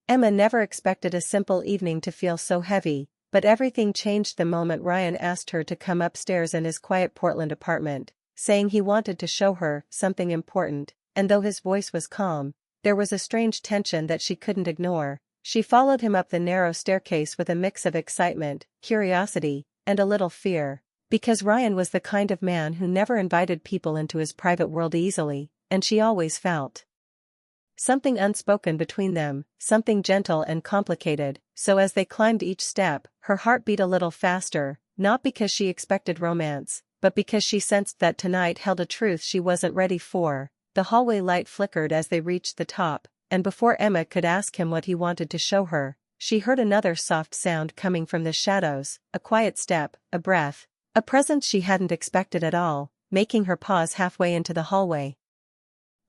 Emma never expected a simple evening to feel so heavy, but everything changed the moment Ryan asked her to come upstairs in his quiet Portland apartment, saying he wanted to show her something important, and though his voice was calm, there was a strange tension that she couldn't ignore. She followed him up the narrow staircase with a mix of excitement, curiosity, and a little fear, because Ryan was the kind of man who never invited people into his private world easily, and she always felt something unspoken between them, something gentle and complicated. So as they climbed each step, her heart beat a little faster, not because she expected romance, but because she sensed that tonight held a truth she wasn't ready for. The hallway light flickered as they reached the top, and before Emma could ask him what he wanted to show her, she heard another soft sound coming from the shadows, a quiet step, a breath, a presence she hadn't expected at all, making her pause halfway into the hallway.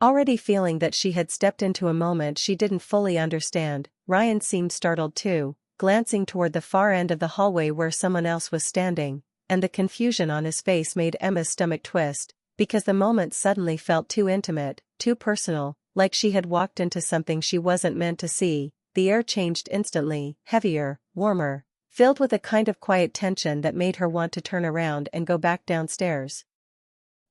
Already feeling that she had stepped into a moment she didn't fully understand, Ryan seemed startled too, glancing toward the far end of the hallway where someone else was standing, and the confusion on his face made Emma's stomach twist, because the moment suddenly felt too intimate, too personal, like she had walked into something she wasn't meant to see. The air changed instantly, heavier, warmer, filled with a kind of quiet tension that made her want to turn around and go back downstairs.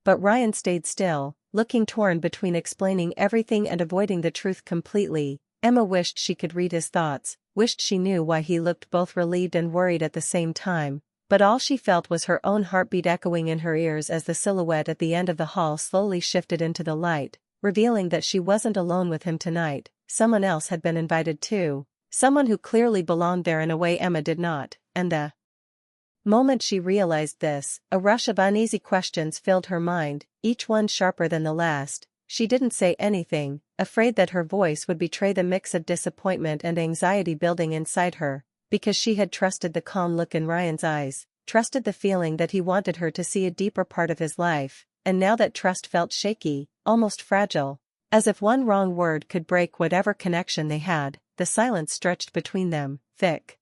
But Ryan stayed still, looking torn between explaining everything and avoiding the truth completely. Emma wished she could read his thoughts, wished she knew why he looked both relieved and worried at the same time, but all she felt was her own heartbeat echoing in her ears as the silhouette at the end of the hall slowly shifted into the light, revealing that she wasn't alone with him tonight. Someone else had been invited too, someone who clearly belonged there in a way Emma did not, and the moment she realized this, a rush of uneasy questions filled her mind, each one sharper than the last. She didn't say anything, afraid that her voice would betray the mix of disappointment and anxiety building inside her, because she had trusted the calm look in Ryan's eyes, trusted the feeling that he wanted her to see a deeper part of his life, and now that trust felt shaky, almost fragile, as if one wrong word could break whatever connection they had. The silence stretched between them, thick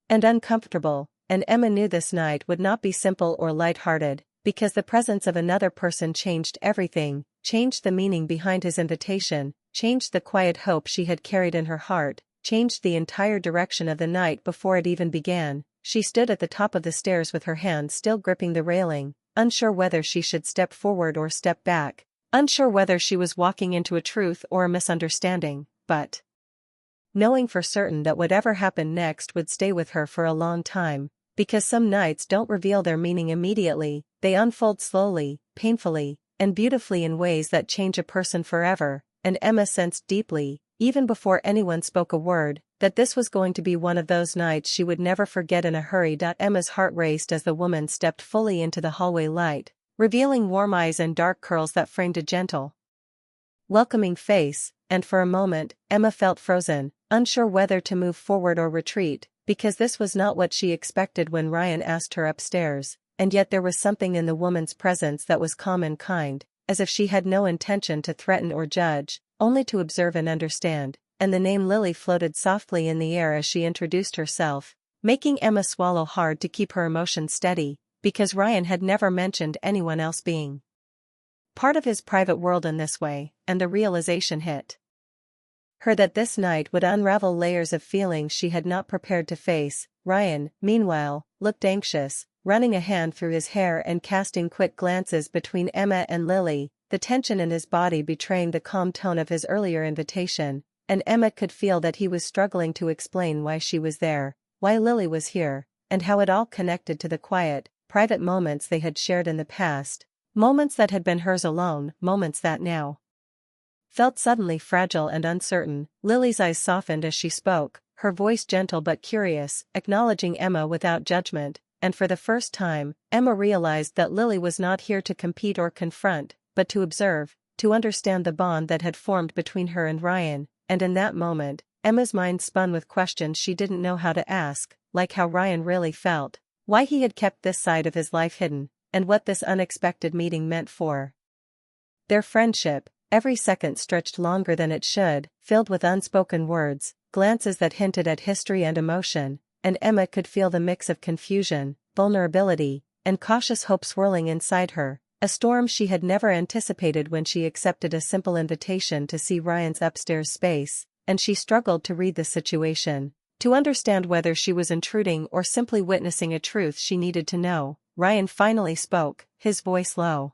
and uncomfortable, and Emma knew this night would not be simple or light-hearted, because the presence of another person changed everything, changed the meaning behind his invitation, changed the quiet hope she had carried in her heart, changed the entire direction of the night before it even began. She stood at the top of the stairs with her hand still gripping the railing, unsure whether she should step forward or step back, unsure whether she was walking into a truth or a misunderstanding, but knowing for certain that whatever happened next would stay with her for a long time, because some nights don't reveal their meaning immediately, they unfold slowly, painfully, and beautifully in ways that change a person forever. And Emma sensed deeply, even before anyone spoke a word, that this was going to be one of those nights she would never forget in a hurry. Emma's heart raced as the woman stepped fully into the hallway light, revealing warm eyes and dark curls that framed a gentle, welcoming face, and for a moment, Emma felt frozen, unsure whether to move forward or retreat, because this was not what she expected when Ryan asked her upstairs, and yet there was something in the woman's presence that was calm and kind, as if she had no intention to threaten or judge, only to observe and understand. And the name Lily floated softly in the air as she introduced herself, making Emma swallow hard to keep her emotions steady, because Ryan had never mentioned anyone else being part of his private world in this way, and the realization hit her that this night would unravel layers of feelings she had not prepared to face. Ryan, meanwhile, looked anxious, running a hand through his hair and casting quick glances between Emma and Lily, the tension in his body betraying the calm tone of his earlier invitation, and Emma could feel that he was struggling to explain why she was there, why Lily was here, and how it all connected to the quiet, private moments they had shared in the past, moments that had been hers alone, moments that now felt suddenly fragile and uncertain. Lily's eyes softened as she spoke, her voice gentle but curious, acknowledging Emma without judgment, and for the first time, Emma realized that Lily was not here to compete or confront, but to observe, to understand the bond that had formed between her and Ryan. And in that moment, Emma's mind spun with questions she didn't know how to ask, like how Ryan really felt, why he had kept this side of his life hidden, and what this unexpected meeting meant for their friendship. Every second stretched longer than it should, filled with unspoken words, glances that hinted at history and emotion, and Emma could feel the mix of confusion, vulnerability, and cautious hope swirling inside her, a storm she had never anticipated when she accepted a simple invitation to see Ryan's upstairs space. and she struggled to read the situation, to understand whether she was intruding or simply witnessing a truth she needed to know. Ryan finally spoke, his voice low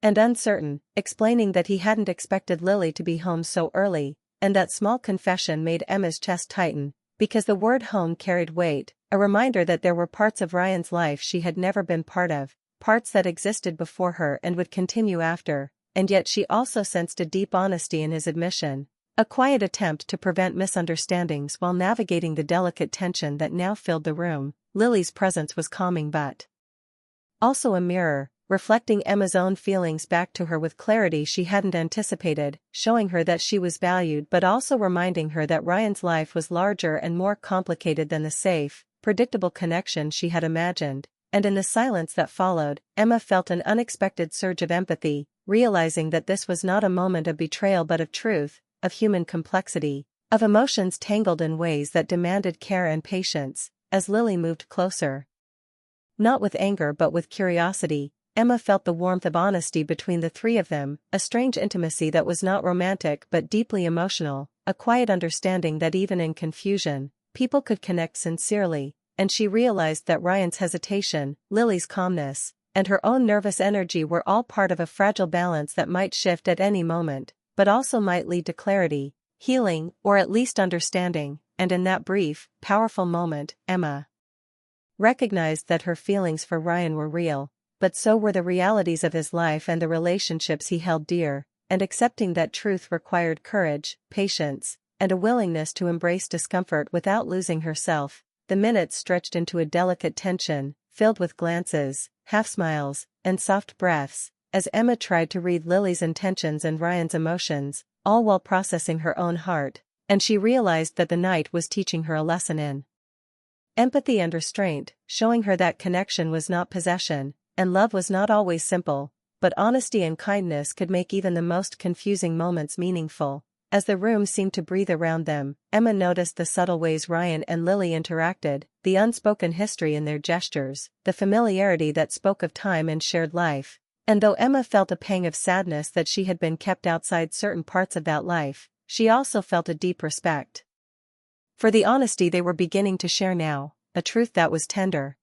and uncertain, explaining that he hadn't expected Lily to be home so early, and that small confession made Emma's chest tighten, because the word home carried weight, a reminder that there were parts of Ryan's life she had never been part of, parts that existed before her and would continue after, and yet she also sensed a deep honesty in his admission, a quiet attempt to prevent misunderstandings while navigating the delicate tension that now filled the room. Lily's presence was calming but also a mirror, reflecting Emma's own feelings back to her with clarity she hadn't anticipated, showing her that she was valued but also reminding her that Ryan's life was larger and more complicated than the safe, predictable connection she had imagined. And in the silence that followed, Emma felt an unexpected surge of empathy, realizing that this was not a moment of betrayal but of truth, of human complexity, of emotions tangled in ways that demanded care and patience. As Lily moved closer, not with anger but with curiosity, Emma felt the warmth of honesty between the three of them, a strange intimacy that was not romantic but deeply emotional, a quiet understanding that even in confusion, people could connect sincerely, and she realized that Ryan's hesitation, Lily's calmness, and her own nervous energy were all part of a fragile balance that might shift at any moment, but also might lead to clarity, healing, or at least understanding. And in that brief, powerful moment, Emma recognized that her feelings for Ryan were real, but so were the realities of his life and the relationships he held dear, and accepting that truth required courage, patience, and a willingness to embrace discomfort without losing herself. The minutes stretched into a delicate tension, filled with glances, half-smiles, and soft breaths, as Emma tried to read Lily's intentions and Ryan's emotions, all while processing her own heart, and she realized that the night was teaching her a lesson in empathy and restraint, showing her that connection was not possession, and love was not always simple, but honesty and kindness could make even the most confusing moments meaningful. As the room seemed to breathe around them, Emma noticed the subtle ways Ryan and Lily interacted, the unspoken history in their gestures, the familiarity that spoke of time and shared life. And though Emma felt a pang of sadness that she had been kept outside certain parts of that life, she also felt a deep respect for the honesty they were beginning to share now, a truth that was tender,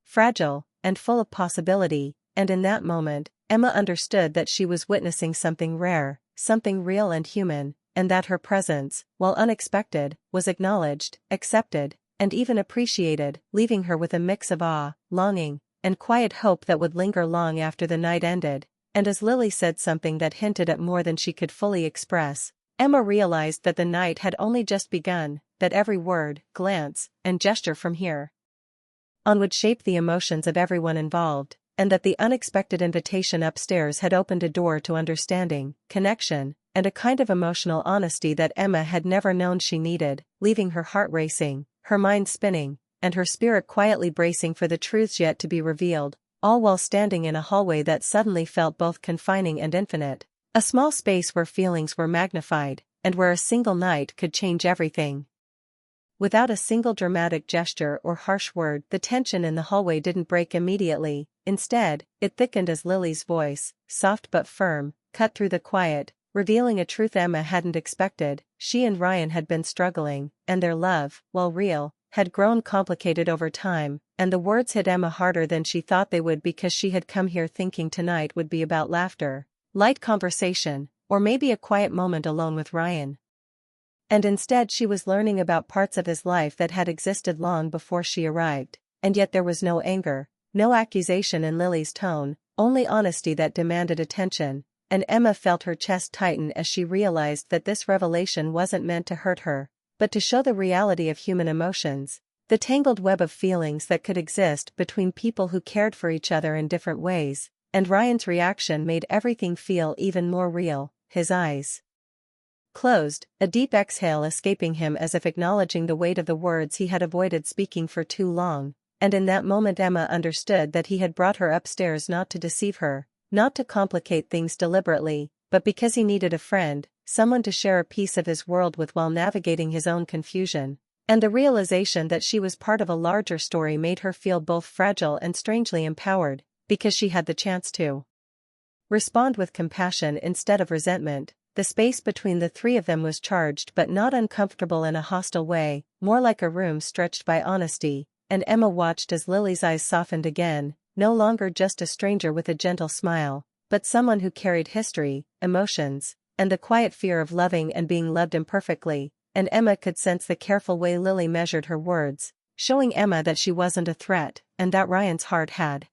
fragile, and full of possibility. And in that moment, Emma understood that she was witnessing something rare, something real and human, and that her presence, while unexpected, was acknowledged, accepted, and even appreciated, leaving her with a mix of awe, longing, and quiet hope that would linger long after the night ended. And as Lily said something that hinted at more than she could fully express, Emma realized that the night had only just begun, that every word, glance, and gesture from here on would shape the emotions of everyone involved, and that the unexpected invitation upstairs had opened a door to understanding, connection, and a kind of emotional honesty that Emma had never known she needed, leaving her heart racing, her mind spinning, and her spirit quietly bracing for the truths yet to be revealed, all while standing in a hallway that suddenly felt both confining and infinite, a small space where feelings were magnified, and where a single night could change everything. Without a single dramatic gesture or harsh word, the tension in the hallway didn't break immediately. Instead, it thickened as Lily's voice, soft but firm, cut through the quiet, revealing a truth Emma hadn't expected. She and Ryan had been struggling, and their love, while real, had grown complicated over time, and the words hit Emma harder than she thought they would because she had come here thinking tonight would be about laughter, light conversation, or maybe a quiet moment alone with Ryan. And instead she was learning about parts of his life that had existed long before she arrived, and yet there was no anger, no accusation in Lily's tone, only honesty that demanded attention, and Emma felt her chest tighten as she realized that this revelation wasn't meant to hurt her, but to show the reality of human emotions, the tangled web of feelings that could exist between people who cared for each other in different ways. And Ryan's reaction made everything feel even more real, his eyes closed, a deep exhale escaping him as if acknowledging the weight of the words he had avoided speaking for too long, and in that moment Emma understood that he had brought her upstairs not to deceive her, not to complicate things deliberately, but because he needed a friend, someone to share a piece of his world with while navigating his own confusion. And the realization that she was part of a larger story made her feel both fragile and strangely empowered, because she had the chance to respond with compassion instead of resentment. The space between the three of them was charged but not uncomfortable in a hostile way, more like a room stretched by honesty, and Emma watched as Lily's eyes softened again, no longer just a stranger with a gentle smile, but someone who carried history, emotions, and the quiet fear of loving and being loved imperfectly, and Emma could sense the careful way Lily measured her words, showing Emma that she wasn't a threat, and that Ryan's heart had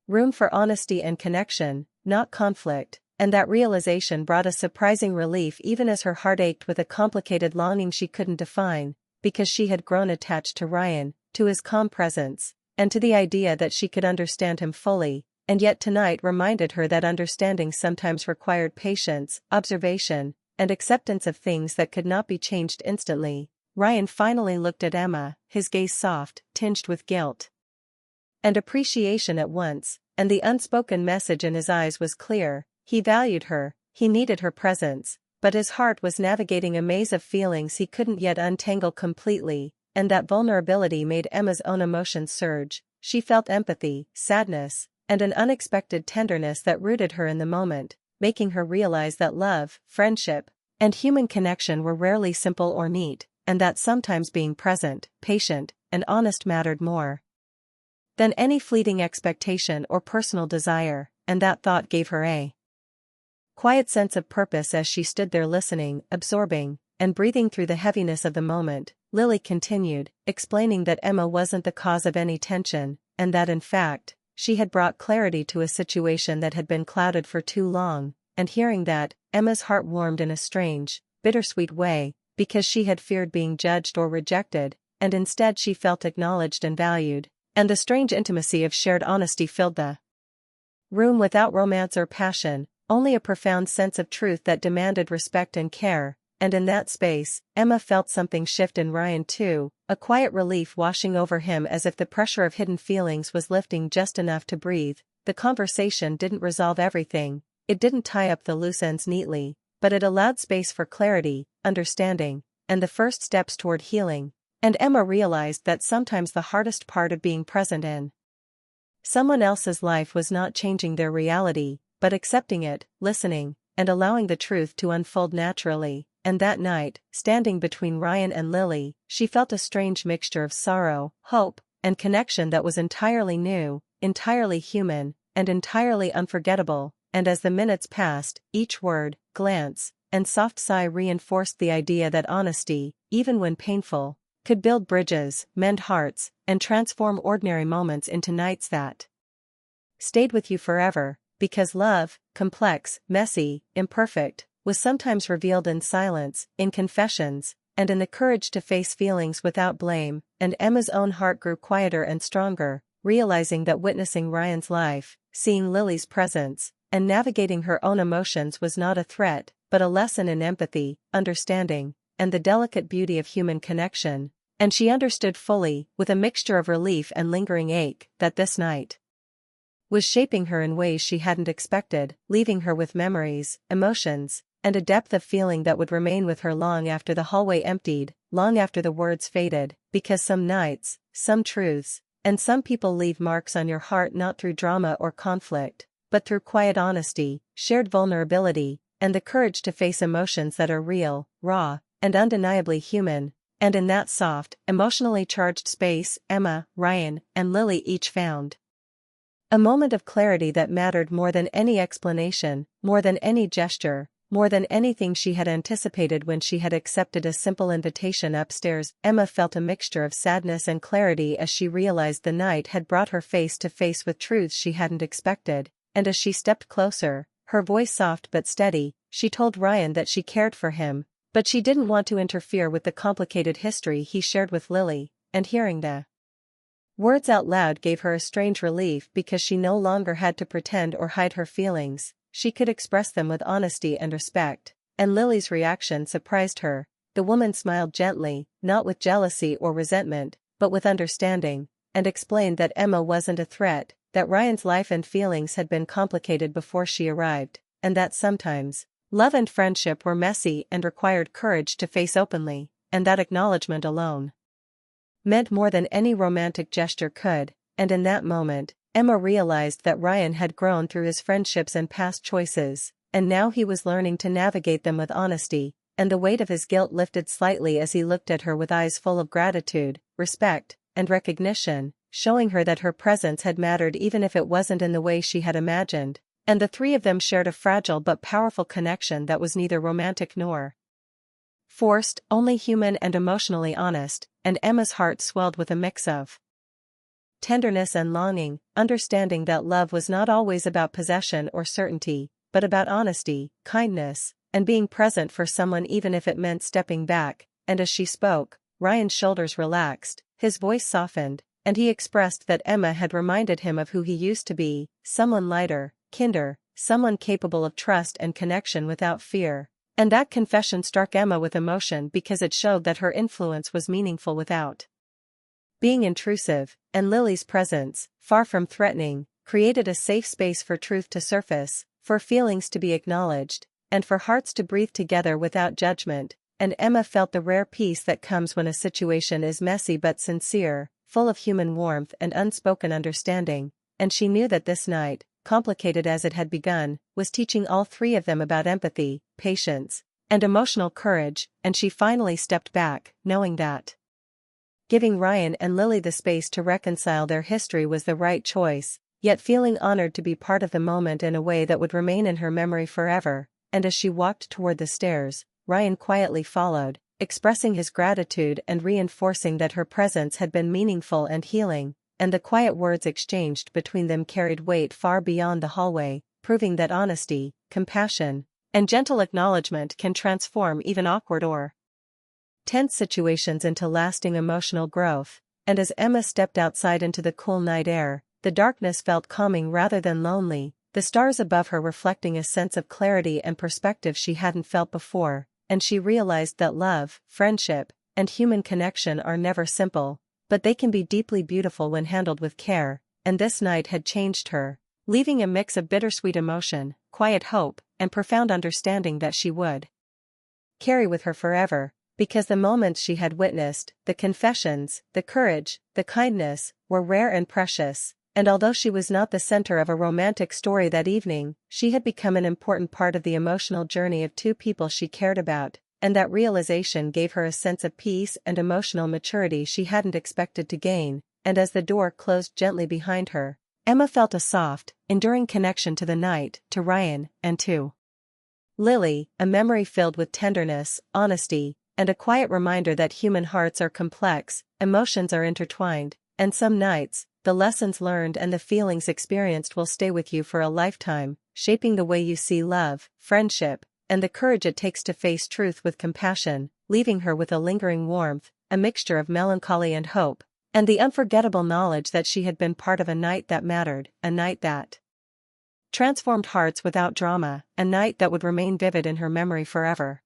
room for honesty and connection, not conflict, and that realization brought a surprising relief even as her heart ached with a complicated longing she couldn't define, because she had grown attached to Ryan, to his calm presence, and to the idea that she could understand him fully, and yet tonight reminded her that understanding sometimes required patience, observation, and acceptance of things that could not be changed instantly. Ryan finally looked at Emma, his gaze soft, tinged with guilt and appreciation at once, and the unspoken message in his eyes was clear: he valued her, he needed her presence, but his heart was navigating a maze of feelings he couldn't yet untangle completely, and that vulnerability made Emma's own emotions surge. She felt empathy, sadness, and an unexpected tenderness that rooted her in the moment, making her realize that love, friendship, and human connection were rarely simple or neat, and that sometimes being present, patient, and honest mattered more than any fleeting expectation or personal desire, and that thought gave her a quiet sense of purpose as she stood there listening, absorbing, and breathing through the heaviness of the moment. Lily continued, explaining that Emma wasn't the cause of any tension, and that in fact, she had brought clarity to a situation that had been clouded for too long, and hearing that, Emma's heart warmed in a strange, bittersweet way, because she had feared being judged or rejected, and instead she felt acknowledged and valued, and the strange intimacy of shared honesty filled the room without romance or passion, only a profound sense of truth that demanded respect and care. And in that space, Emma felt something shift in Ryan too, a quiet relief washing over him as if the pressure of hidden feelings was lifting just enough to breathe. The conversation didn't resolve everything, it didn't tie up the loose ends neatly, but it allowed space for clarity, understanding, and the first steps toward healing. And Emma realized that sometimes the hardest part of being present in someone else's life was not changing their reality, but accepting it, listening, and allowing the truth to unfold naturally. And that night, standing between Ryan and Lily, she felt a strange mixture of sorrow, hope, and connection that was entirely new, entirely human, and entirely unforgettable. And as the minutes passed, each word, glance, and soft sigh reinforced the idea that honesty, even when painful, could build bridges, mend hearts, and transform ordinary moments into nights that stayed with you forever, because love, complex, messy, imperfect, was sometimes revealed in silence, in confessions, and in the courage to face feelings without blame. And Emma's own heart grew quieter and stronger, realizing that witnessing Ryan's life, seeing Lily's presence, and navigating her own emotions was not a threat, but a lesson in empathy, understanding, and the delicate beauty of human connection. And she understood fully, with a mixture of relief and lingering ache, that this night was shaping her in ways she hadn't expected, leaving her with memories, emotions, and a depth of feeling that would remain with her long after the hallway emptied, long after the words faded, because some nights, some truths, and some people leave marks on your heart not through drama or conflict, but through quiet honesty, shared vulnerability, and the courage to face emotions that are real, raw, and undeniably human. And in that soft, emotionally charged space, Emma, Ryan, and Lily each found a moment of clarity that mattered more than any explanation, more than any gesture, more than anything she had anticipated when she had accepted a simple invitation upstairs. Emma felt a mixture of sadness and clarity as she realized the night had brought her face to face with truths she hadn't expected, and as she stepped closer, her voice soft but steady, she told Ryan that she cared for him, but she didn't want to interfere with the complicated history he shared with Lily. And hearing the words out loud gave her a strange relief because she no longer had to pretend or hide her feelings, she could express them with honesty and respect. And Lily's reaction surprised her. The woman smiled gently, not with jealousy or resentment, but with understanding, and explained that Emma wasn't a threat, that Ryan's life and feelings had been complicated before she arrived, and that sometimes love and friendship were messy and required courage to face openly, and that acknowledgement alone meant more than any romantic gesture could. And in that moment, Emma realized that Ryan had grown through his friendships and past choices, and now he was learning to navigate them with honesty, and the weight of his guilt lifted slightly as he looked at her with eyes full of gratitude, respect, and recognition, showing her that her presence had mattered even if it wasn't in the way she had imagined, and the three of them shared a fragile but powerful connection that was neither romantic nor forced, only human and emotionally honest, and Emma's heart swelled with a mix of tenderness and longing, understanding that love was not always about possession or certainty, but about honesty, kindness, and being present for someone even if it meant stepping back. And as she spoke, Ryan's shoulders relaxed, his voice softened, and he expressed that Emma had reminded him of who he used to be, someone lighter, kinder, someone capable of trust and connection without fear. And that confession struck Emma with emotion because it showed that her influence was meaningful without being intrusive, and Lily's presence, far from threatening, created a safe space for truth to surface, for feelings to be acknowledged, and for hearts to breathe together without judgment. And Emma felt the rare peace that comes when a situation is messy but sincere, full of human warmth and unspoken understanding, and she knew that this night, complicated as it had begun, was teaching all three of them about empathy, patience, and emotional courage, and she finally stepped back, knowing that giving Ryan and Lily the space to reconcile their history was the right choice, yet feeling honored to be part of the moment in a way that would remain in her memory forever. And as she walked toward the stairs, Ryan quietly followed, expressing his gratitude and reinforcing that her presence had been meaningful and healing, and the quiet words exchanged between them carried weight far beyond the hallway, proving that honesty, compassion, and gentle acknowledgement can transform even awkward or tense situations into lasting emotional growth. And as Emma stepped outside into the cool night air, the darkness felt calming rather than lonely, the stars above her reflecting a sense of clarity and perspective she hadn't felt before, and she realized that love, friendship, and human connection are never simple, but they can be deeply beautiful when handled with care. And this night had changed her, leaving a mix of bittersweet emotion, quiet hope, and profound understanding that she would carry with her forever, because the moments she had witnessed, the confessions, the courage, the kindness, were rare and precious. And although she was not the center of a romantic story that evening, she had become an important part of the emotional journey of two people she cared about, and that realization gave her a sense of peace and emotional maturity she hadn't expected to gain. And as the door closed gently behind her, Emma felt a soft, enduring connection to the night, to Ryan, and to Lily, a memory filled with tenderness, honesty, and a quiet reminder that human hearts are complex, emotions are intertwined, and some nights, the lessons learned and the feelings experienced will stay with you for a lifetime, shaping the way you see love, friendship, and the courage it takes to face truth with compassion, leaving her with a lingering warmth, a mixture of melancholy and hope, and the unforgettable knowledge that she had been part of a night that mattered, a night that transformed hearts without drama, a night that would remain vivid in her memory forever.